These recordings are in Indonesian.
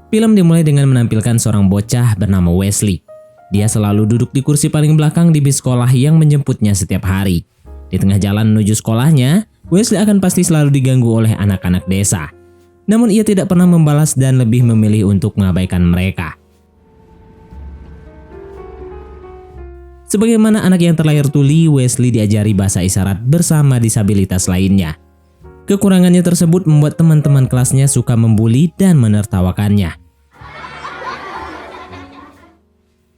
Film dimulai dengan menampilkan seorang bocah bernama Wesley. Dia selalu duduk di kursi paling belakang di bis sekolah yang menjemputnya setiap hari. Di tengah jalan menuju sekolahnya, Wesley akan pasti selalu diganggu oleh anak-anak desa. Namun ia tidak pernah membalas dan lebih memilih untuk mengabaikan mereka. Sebagaimana anak yang terlahir tuli, Wesley diajari bahasa isyarat bersama disabilitas lainnya. Kekurangannya tersebut membuat teman-teman kelasnya suka membuli dan menertawakannya.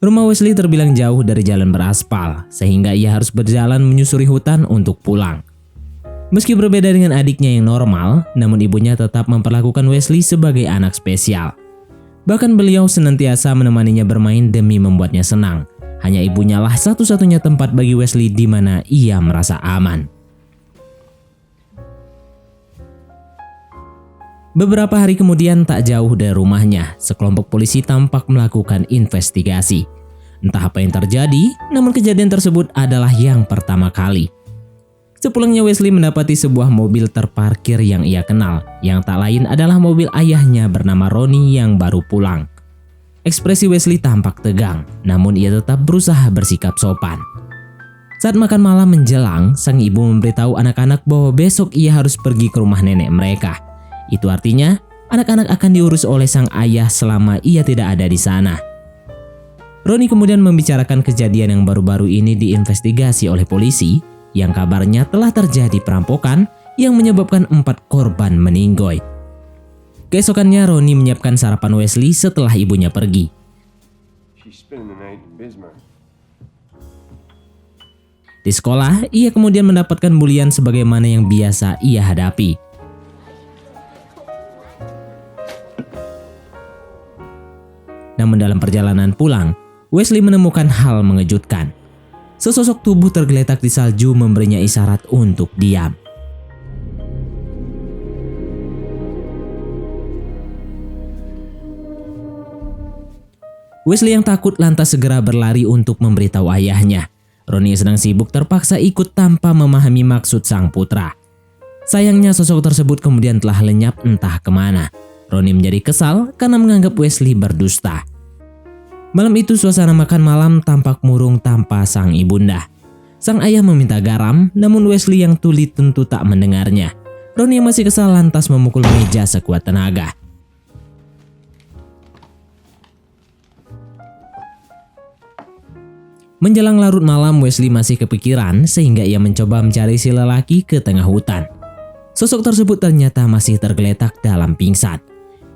Rumah Wesley terbilang jauh dari jalan beraspal, sehingga ia harus berjalan menyusuri hutan untuk pulang. Meski berbeda dengan adiknya yang normal, namun ibunya tetap memperlakukan Wesley sebagai anak spesial. Bahkan beliau senantiasa menemaninya bermain demi membuatnya senang. Hanya ibunya lah satu-satunya tempat bagi Wesley di mana ia merasa aman. Beberapa hari kemudian, tak jauh dari rumahnya, sekelompok polisi tampak melakukan investigasi. Entah apa yang terjadi, namun kejadian tersebut adalah yang pertama kali. Sepulangnya Wesley mendapati sebuah mobil terparkir yang ia kenal, yang tak lain adalah mobil ayahnya bernama Ronnie yang baru pulang. Ekspresi Wesley tampak tegang, namun ia tetap berusaha bersikap sopan. Saat makan malam menjelang, sang ibu memberitahu anak-anak bahwa besok ia harus pergi ke rumah nenek mereka. Itu artinya, anak-anak akan diurus oleh sang ayah selama ia tidak ada di sana. Ronnie kemudian membicarakan kejadian yang baru-baru ini diinvestigasi oleh polisi, yang kabarnya telah terjadi perampokan yang menyebabkan 4 korban meninggoy. Keesokannya, Ronnie menyiapkan sarapan Wesley setelah ibunya pergi. Di sekolah, ia kemudian mendapatkan bulian sebagaimana yang biasa ia hadapi. Namun dalam perjalanan pulang, Wesley menemukan hal mengejutkan. Sesosok tubuh tergeletak di salju memberinya isyarat untuk diam. Wesley yang takut lantas segera berlari untuk memberitahu ayahnya. Ronnie yang sedang sibuk terpaksa ikut tanpa memahami maksud sang putra. Sayangnya sosok tersebut kemudian telah lenyap entah kemana. Ronnie menjadi kesal karena menganggap Wesley berdusta. Malam itu suasana makan malam tampak murung tanpa sang ibunda. Sang ayah meminta garam, namun Wesley yang tuli tentu tak mendengarnya. Ronnie yang masih kesal lantas memukul meja sekuat tenaga. Menjelang larut malam, Wesley masih kepikiran sehingga ia mencoba mencari si lelaki ke tengah hutan. Sosok tersebut ternyata masih tergeletak dalam pingsan.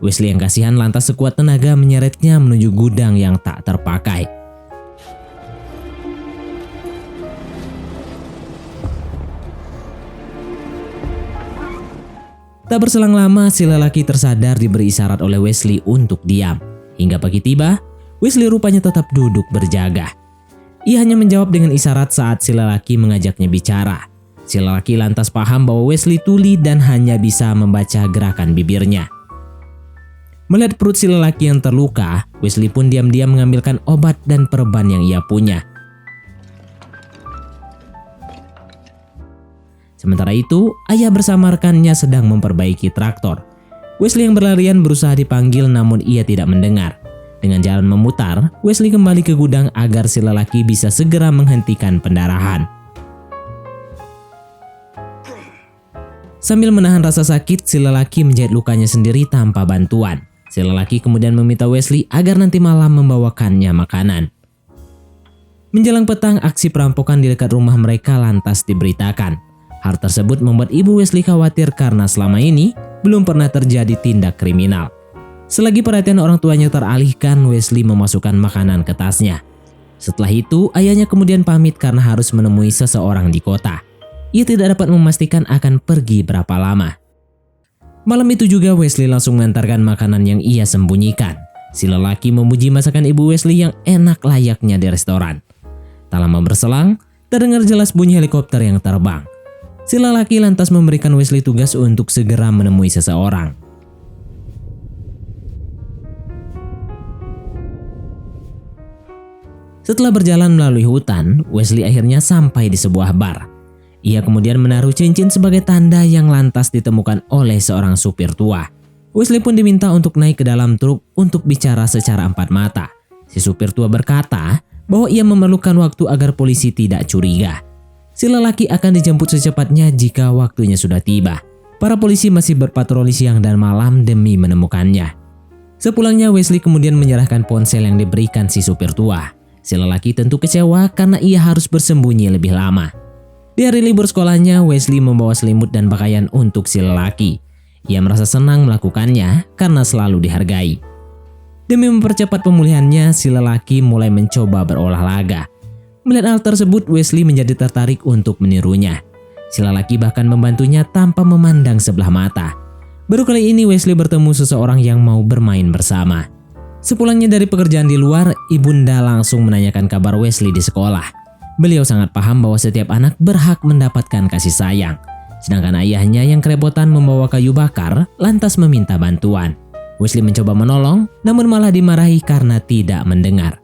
Wesley yang kasihan lantas sekuat tenaga menyeretnya menuju gudang yang tak terpakai. Tak berselang lama, si lelaki tersadar diberi isyarat oleh Wesley untuk diam. Hingga pagi tiba, Wesley rupanya tetap duduk berjaga. Ia hanya menjawab dengan isyarat saat si lelaki mengajaknya bicara. Si lelaki lantas paham bahwa Wesley tuli dan hanya bisa membaca gerakan bibirnya. Melihat perut si lelaki yang terluka, Wesley pun diam-diam mengambilkan obat dan perban yang ia punya. Sementara itu, ayah bersama rekannya sedang memperbaiki traktor. Wesley yang berlarian berusaha dipanggil namun ia tidak mendengar. Dengan jalan memutar, Wesley kembali ke gudang agar si lelaki bisa segera menghentikan pendarahan. Sambil menahan rasa sakit, si lelaki menjahit lukanya sendiri tanpa bantuan. Si lelaki kemudian meminta Wesley agar nanti malam membawakannya makanan. Menjelang petang, aksi perampokan di dekat rumah mereka lantas diberitakan. Hal tersebut membuat ibu Wesley khawatir karena selama ini belum pernah terjadi tindak kriminal. Selagi perhatian orang tuanya teralihkan, Wesley memasukkan makanan ke tasnya. Setelah itu, ayahnya kemudian pamit karena harus menemui seseorang di kota. Ia tidak dapat memastikan akan pergi berapa lama. Malam itu juga Wesley langsung mengantarkan makanan yang ia sembunyikan. Si lelaki memuji masakan ibu Wesley yang enak layaknya di restoran. Tak lama berselang, terdengar jelas bunyi helikopter yang terbang. Si lelaki lantas memberikan Wesley tugas untuk segera menemui seseorang. Setelah berjalan melalui hutan, Wesley akhirnya sampai di sebuah bar. Ia kemudian menaruh cincin sebagai tanda yang lantas ditemukan oleh seorang supir tua. Wesley pun diminta untuk naik ke dalam truk untuk bicara secara empat mata. Si supir tua berkata bahwa ia memerlukan waktu agar polisi tidak curiga. Si lelaki akan dijemput secepatnya jika waktunya sudah tiba. Para polisi masih berpatroli siang dan malam demi menemukannya. Sepulangnya, Wesley kemudian menyerahkan ponsel yang diberikan si supir tua. Si lelaki tentu kecewa karena ia harus bersembunyi lebih lama. Di hari libur sekolahnya, Wesley membawa selimut dan pakaian untuk si lelaki. Ia merasa senang melakukannya karena selalu dihargai. Demi mempercepat pemulihannya, si lelaki mulai mencoba berolahraga. Melihat hal tersebut, Wesley menjadi tertarik untuk menirunya. Si lelaki bahkan membantunya tanpa memandang sebelah mata. Baru kali ini Wesley bertemu seseorang yang mau bermain bersama. Sepulangnya dari pekerjaan di luar, ibunda langsung menanyakan kabar Wesley di sekolah. Beliau sangat paham bahwa setiap anak berhak mendapatkan kasih sayang. Sedangkan ayahnya yang kerepotan membawa kayu bakar lantas meminta bantuan. Wesley mencoba menolong, namun malah dimarahi karena tidak mendengar.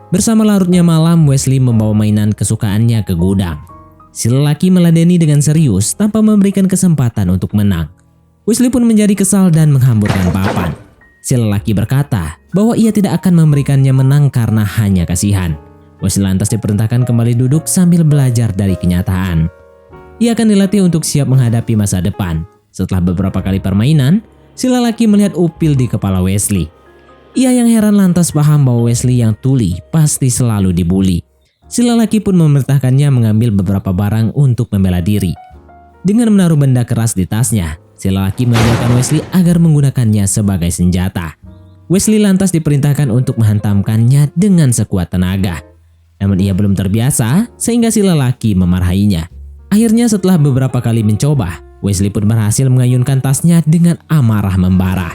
Bersama larutnya malam, Wesley membawa mainan kesukaannya ke gudang. Si lelaki meladeni dengan serius tanpa memberikan kesempatan untuk menang. Wesley pun menjadi kesal dan menghamburkan papan. Si lelaki berkata bahwa ia tidak akan memberikannya menang karena hanya kasihan. Wesley lantas diperintahkan kembali duduk sambil belajar dari kenyataan. Ia akan dilatih untuk siap menghadapi masa depan. Setelah beberapa kali permainan, si lelaki melihat upil di kepala Wesley. Ia yang heran lantas paham bahwa Wesley yang tuli pasti selalu dibully. Si lelaki pun memerintahkannya mengambil beberapa barang untuk membela diri. Dengan menaruh benda keras di tasnya, si lelaki mengajarkan Wesley agar menggunakannya sebagai senjata. Wesley lantas diperintahkan untuk menghantamkannya dengan sekuat tenaga. Namun ia belum terbiasa sehingga si lelaki memarahinya. Akhirnya setelah beberapa kali mencoba, Wesley pun berhasil mengayunkan tasnya dengan amarah membara.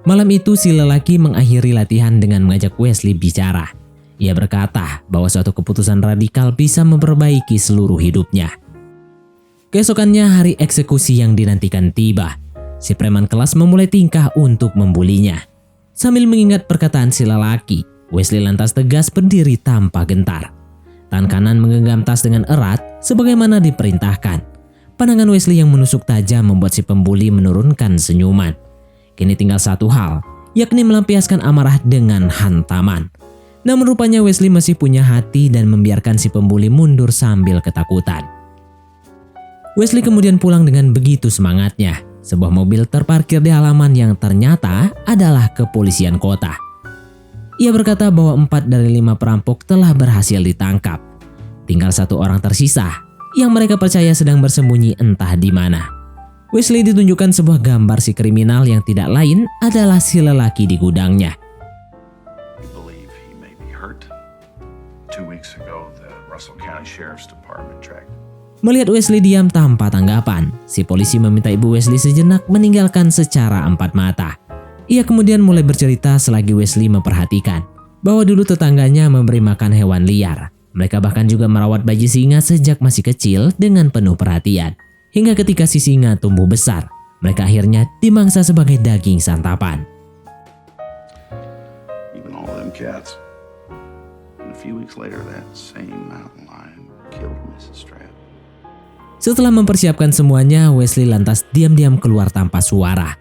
Malam itu si lelaki mengakhiri latihan dengan mengajak Wesley bicara. Ia berkata bahwa suatu keputusan radikal bisa memperbaiki seluruh hidupnya. Keesokannya hari eksekusi yang dinantikan tiba. Si preman kelas memulai tingkah untuk membulinya. Sambil mengingat perkataan si lelaki, Wesley lantas tegas berdiri tanpa gentar. Tangan kanan menggenggam tas dengan erat sebagaimana diperintahkan. Pandangan Wesley yang menusuk tajam membuat si pembuli menurunkan senyuman. Kini tinggal satu hal, yakni melampiaskan amarah dengan hantaman. Namun rupanya Wesley masih punya hati dan membiarkan si pembuli mundur sambil ketakutan. Wesley kemudian pulang dengan begitu semangatnya. Sebuah mobil terparkir di halaman yang ternyata adalah kepolisian kota. Ia berkata bahwa 4 dari 5 perampok telah berhasil ditangkap. Tinggal 1 orang tersisa yang mereka percaya sedang bersembunyi entah di mana. Wesley ditunjukkan sebuah gambar si kriminal yang tidak lain adalah si lelaki di gudangnya. Melihat Wesley diam tanpa tanggapan, si polisi meminta ibu Wesley sejenak meninggalkan secara empat mata. Ia kemudian mulai bercerita selagi Wesley memperhatikan bahwa dulu tetangganya memberi makan hewan liar. Mereka bahkan juga merawat bayi singa sejak masih kecil dengan penuh perhatian. Hingga ketika si singa tumbuh besar, mereka akhirnya dimangsa sebagai daging santapan. Setelah mempersiapkan semuanya, Wesley lantas diam-diam keluar tanpa suara.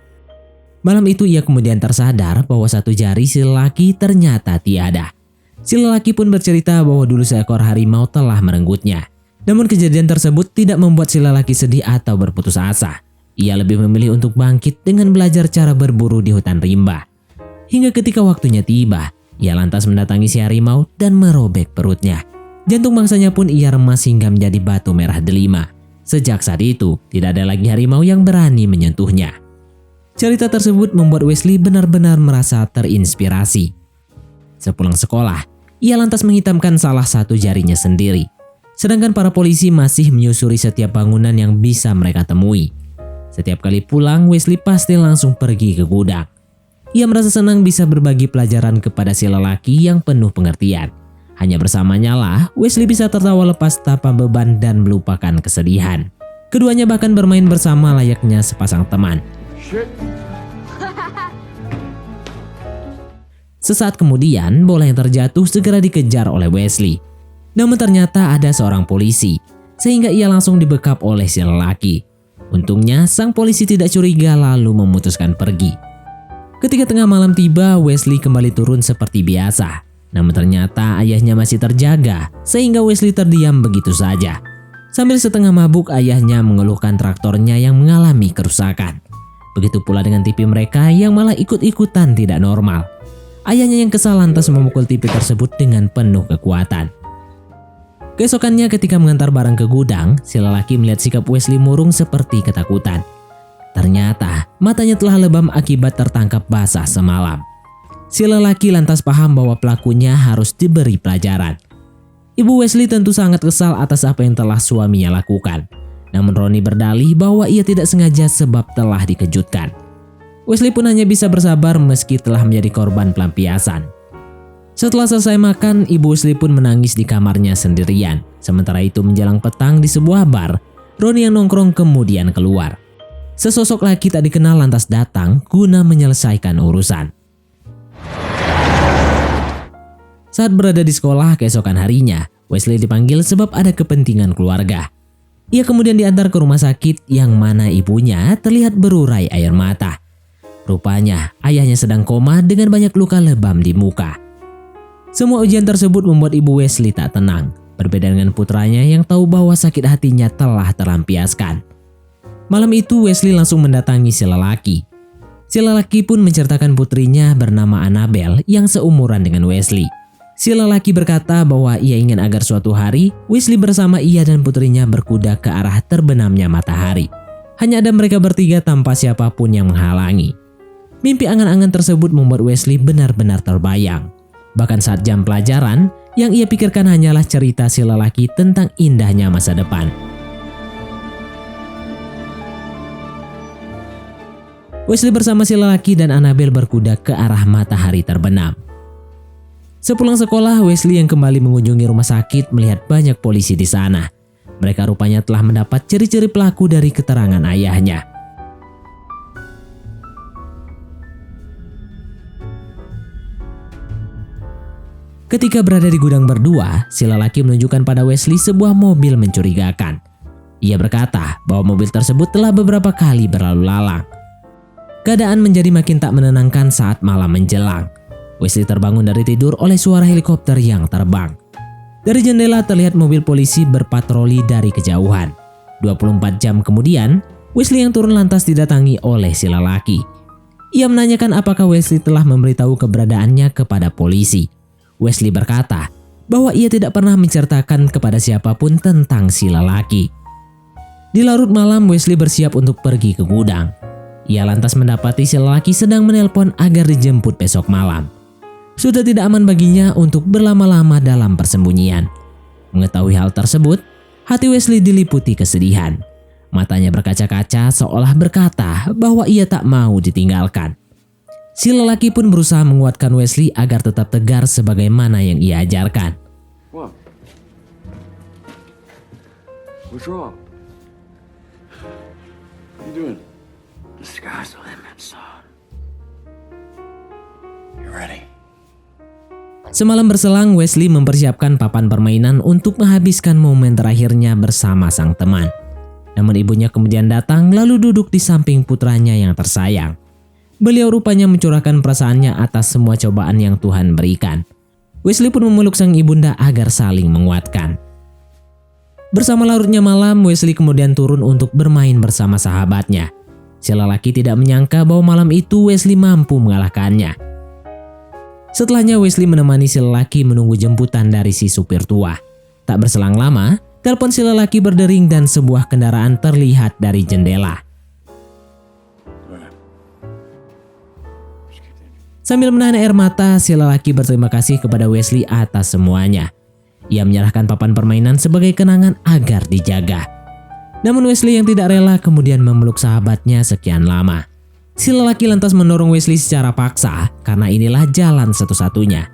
Malam itu ia kemudian tersadar bahwa satu jari si lelaki ternyata tiada. Si lelaki pun bercerita bahwa dulu seekor harimau telah merenggutnya. Namun kejadian tersebut tidak membuat si lelaki sedih atau berputus asa. Ia lebih memilih untuk bangkit dengan belajar cara berburu di hutan rimba. Hingga ketika waktunya tiba, ia lantas mendatangi si harimau dan merobek perutnya. Jantung mangsanya pun ia remas hingga menjadi batu merah delima. Sejak saat itu, tidak ada lagi harimau yang berani menyentuhnya. Cerita tersebut membuat Wesley benar-benar merasa terinspirasi. Sepulang sekolah, ia lantas menghitamkan salah satu jarinya sendiri. Sedangkan para polisi masih menyusuri setiap bangunan yang bisa mereka temui. Setiap kali pulang, Wesley pasti langsung pergi ke gudang. Ia merasa senang bisa berbagi pelajaran kepada si lelaki yang penuh pengertian. Hanya bersamanya lah, Wesley bisa tertawa lepas tanpa beban dan melupakan kesedihan. Keduanya bahkan bermain bersama layaknya sepasang teman. Sesaat kemudian, bola yang terjatuh segera dikejar oleh Wesley. Namun ternyata ada seorang polisi, sehingga ia langsung dibekap oleh si lelaki. Untungnya sang polisi tidak curiga lalu memutuskan pergi. Ketika tengah malam tiba, Wesley kembali turun seperti biasa. Namun ternyata ayahnya masih terjaga, sehingga Wesley terdiam begitu saja. Sambil setengah mabuk, ayahnya mengeluhkan traktornya yang mengalami kerusakan. Begitu pula dengan TV mereka yang malah ikut-ikutan tidak normal. Ayahnya yang kesal lantas memukul TV tersebut dengan penuh kekuatan. Keesokannya ketika mengantar barang ke gudang, si lelaki melihat sikap Wesley murung seperti ketakutan. Ternyata matanya telah lebam akibat tertangkap basah semalam. Si lelaki lantas paham bahwa pelakunya harus diberi pelajaran. Ibu Wesley tentu sangat kesal atas apa yang telah suaminya lakukan. Namun Ronnie berdalih bahwa ia tidak sengaja sebab telah dikejutkan. Wesley pun hanya bisa bersabar meski telah menjadi korban pelampiasan. Setelah selesai makan, Ibu Wesley pun menangis di kamarnya sendirian. Sementara itu menjelang petang di sebuah bar, Ronnie yang nongkrong kemudian keluar. Sesosok laki tak dikenal lantas datang guna menyelesaikan urusan. Saat berada di sekolah keesokan harinya, Wesley dipanggil sebab ada kepentingan keluarga. Ia kemudian diantar ke rumah sakit yang mana ibunya terlihat berurai air mata. Rupanya ayahnya sedang koma dengan banyak luka lebam di muka. Semua ujian tersebut membuat ibu Wesley tak tenang, berbeda dengan putranya yang tahu bahwa sakit hatinya telah terlampiaskan. Malam itu Wesley langsung mendatangi si lelaki. Si lelaki pun menceritakan putrinya bernama Annabelle yang seumuran dengan Wesley. Si lelaki berkata bahwa ia ingin agar suatu hari Wesley bersama ia dan putrinya berkuda ke arah terbenamnya matahari. Hanya ada mereka bertiga tanpa siapapun yang menghalangi. Mimpi angan-angan tersebut membuat Wesley benar-benar terbayang. Bahkan saat jam pelajaran, yang ia pikirkan hanyalah cerita si lelaki tentang indahnya masa depan. Wesley bersama si lelaki dan Annabelle berkuda ke arah matahari terbenam. Sepulang sekolah, Wesley yang kembali mengunjungi rumah sakit melihat banyak polisi di sana. Mereka rupanya telah mendapat ciri-ciri pelaku dari keterangan ayahnya. Ketika berada di gudang berdua, si lelaki menunjukkan pada Wesley sebuah mobil mencurigakan. Ia berkata bahwa mobil tersebut telah beberapa kali berlalu lalang. Keadaan menjadi makin tak menenangkan saat malam menjelang. Wesley terbangun dari tidur oleh suara helikopter yang terbang. Dari jendela terlihat mobil polisi berpatroli dari kejauhan. 24 jam kemudian, Wesley yang turun lantas didatangi oleh si lelaki. Ia menanyakan apakah Wesley telah memberitahu keberadaannya kepada polisi. Wesley berkata bahwa ia tidak pernah menceritakan kepada siapapun tentang si lelaki. Di larut malam, Wesley bersiap untuk pergi ke gudang. Ia lantas mendapati si lelaki sedang menelpon agar dijemput besok malam. Sudah tidak aman baginya untuk berlama-lama dalam persembunyian. Mengetahui hal tersebut, hati Wesley diliputi kesedihan. Matanya berkaca-kaca seolah berkata bahwa ia tak mau ditinggalkan. Si lelaki pun berusaha menguatkan Wesley agar tetap tegar sebagaimana yang ia ajarkan. What? What's wrong? What are you doing? The sky's the limit, son. You ready? Semalam berselang, Wesley mempersiapkan papan permainan untuk menghabiskan momen terakhirnya bersama sang teman. Namun ibunya kemudian datang lalu duduk di samping putranya yang tersayang. Beliau rupanya mencurahkan perasaannya atas semua cobaan yang Tuhan berikan. Wesley pun memeluk sang ibunda agar saling menguatkan. Bersama larutnya malam, Wesley kemudian turun untuk bermain bersama sahabatnya. Si lelaki tidak menyangka bahwa malam itu Wesley mampu mengalahkannya. Setelahnya Wesley menemani si lelaki menunggu jemputan dari si supir tua. Tak berselang lama, telepon si lelaki berdering dan sebuah kendaraan terlihat dari jendela. Sambil menahan air mata, si lelaki berterima kasih kepada Wesley atas semuanya. Ia menyerahkan papan permainan sebagai kenangan agar dijaga. Namun Wesley yang tidak rela kemudian memeluk sahabatnya sekian lama. Si lelaki lantas mendorong Wesley secara paksa karena inilah jalan satu-satunya.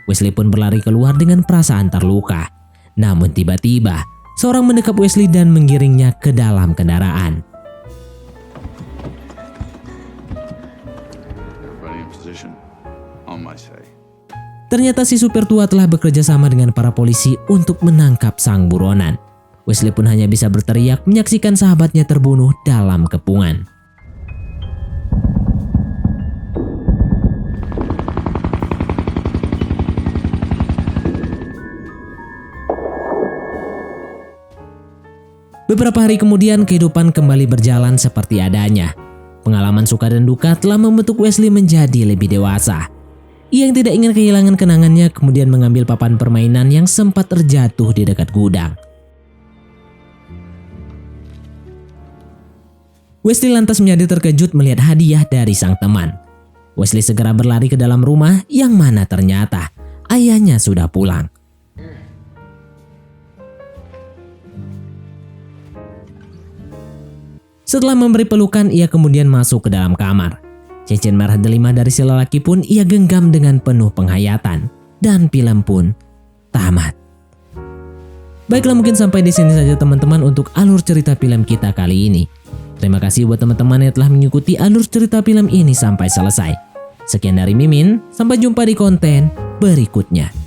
Wesley pun berlari keluar dengan perasaan terluka. Namun tiba-tiba, seorang mendekap Wesley dan menggiringnya ke dalam kendaraan. Ternyata si supir tua telah bekerja sama dengan para polisi untuk menangkap sang buronan. Wesley pun hanya bisa berteriak menyaksikan sahabatnya terbunuh dalam kepungan. Beberapa hari kemudian kehidupan kembali berjalan seperti adanya. Pengalaman suka dan duka telah membentuk Wesley menjadi lebih dewasa. Ia yang tidak ingin kehilangan kenangannya kemudian mengambil papan permainan yang sempat terjatuh di dekat gudang. Wesley lantas menjadi terkejut melihat hadiah dari sang teman. Wesley segera berlari ke dalam rumah yang mana ternyata ayahnya sudah pulang. Setelah memberi pelukan, ia kemudian masuk ke dalam kamar. Cincin merah delima dari si lelaki pun ia genggam dengan penuh penghayatan. Dan film pun tamat. Baiklah, mungkin sampai di sini saja teman-teman untuk alur cerita film kita kali ini. Terima kasih buat teman-teman yang telah mengikuti alur cerita film ini sampai selesai. Sekian dari Mimin, sampai jumpa di konten berikutnya.